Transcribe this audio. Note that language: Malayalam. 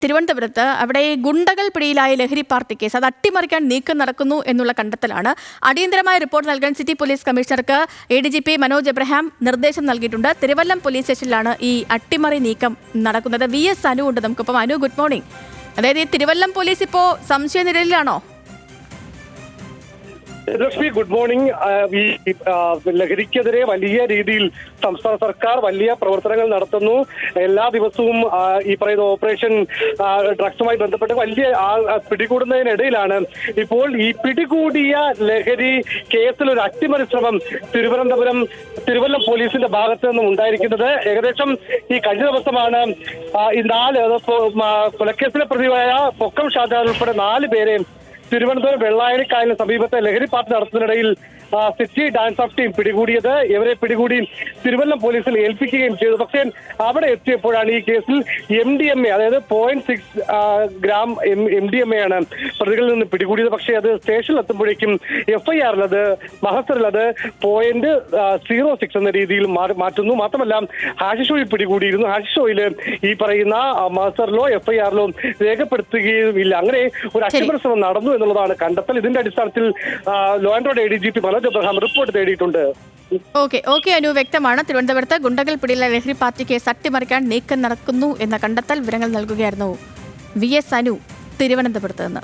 തിരുവനന്തപുരത്ത് അവിടെ ഗുണ്ടകൾ പിടിയിലായ ലഹരി പാർട്ടി കേസ് അത് അട്ടിമറിക്കാൻ നീക്കം നടക്കുന്നു എന്നുള്ള കണ്ടെത്തലാണ്. അടിയന്തരമായ റിപ്പോർട്ട് നൽകാൻ സിറ്റി പോലീസ് കമ്മീഷണർക്ക് ADGP മനോജ് എബ്രഹാം നിർദ്ദേശം നൽകിയിട്ടുണ്ട്. തിരുവല്ലം പോലീസ് സ്റ്റേഷനിലാണ് ഈ അട്ടിമറി നീക്കം നടക്കുന്നത്. VS അനു ഉണ്ട് നമുക്കിപ്പം. Anu, good morning. അതായത് ഈ തിരുവല്ലം പോലീസ് ഇപ്പോൾ സംശയനിഴലിലാണോ? Lakshmi, good morning. ഈ ലഹരിക്കെതിരെ വലിയ രീതിയിൽ സംസ്ഥാന സർക്കാർ വലിയ പ്രവർത്തനങ്ങൾ നടത്തുന്നു. എല്ലാ ദിവസവും ഈ പറയുന്ന ഓപ്പറേഷൻ ഡ്രഗ്സുമായി ബന്ധപ്പെട്ട് വലിയ പിടികൂടുന്നതിനിടയിലാണ് ഇപ്പോൾ ഈ പിടികൂടിയ ലഹരി കേസിൽ ഒരു അട്ടിമറി ശ്രമം തിരുവല്ലം പോലീസിന്റെ ഭാഗത്ത് നിന്നും ഉണ്ടായിരിക്കുന്നത്. ഏകദേശം ഈ കഴിഞ്ഞ ദിവസമാണ് ഈ 4 കൊലക്കേസിലെ പ്രതിയായ പൊക്കം ഷാജഹാൻ ഉൾപ്പെടെ 4 പേരെ തിരുവനന്തപുരം വെള്ളായണിക്കായലിന് സമീപത്തെ ലഹരി പാർട്ടി നടത്തുന്നതിനിടയിൽ സിറ്റി ഡാൻസ് ഓഫ് ടീം പിടികൂടിയത്. ഇവരെ പിടികൂടി തിരുവല്ലം പോലീസിൽ ഏൽപ്പിക്കുകയും ചെയ്തു. പക്ഷേ അവിടെ എത്തിയപ്പോഴാണ് ഈ കേസിൽ MDMA, അതായത് 0.6 ഗ്രാം MDMA ആണ് പ്രതികളിൽ നിന്ന് പിടികൂടിയത്. പക്ഷേ അത് സ്റ്റേഷനിൽ എത്തുമ്പോഴേക്കും FIR അത് മഹസറിലത് 0.06 എന്ന രീതിയിൽ മാറ്റുന്നു. മാത്രമല്ല ഹാഷിഷ് ഓയിൽ പിടികൂടിയിരുന്നു. ഹാഷിഷ് ഓയിൽ ഈ പറയുന്ന മഹസറിലോ FIR-ലോ രേഖപ്പെടുത്തുകയും ഇല്ല. അങ്ങനെ ഒരു അട്ടിമറി ശ്രമം നടന്നു എന്നുള്ളതാണ് കണ്ടെത്തൽ. ഇതിന്റെ അടിസ്ഥാനത്തിൽ law and order ADGP Manoj Abraham report തേടിയിട്ടുണ്ട്. ഓക്കെ അനു, വ്യക്തമാണ്. തിരുവനന്തപുരത്ത് ഗുണ്ടകൾ പിടിയിലെ ലഹരി പാർട്ടി കേസ് അട്ടിമറിക്കാൻ നീക്കം നടക്കുന്നു എന്ന കണ്ടെത്തൽ. വിവരങ്ങൾ നൽകുകയായിരുന്നു VS അനു തിരുവനന്തപുരത്ത് നിന്ന്.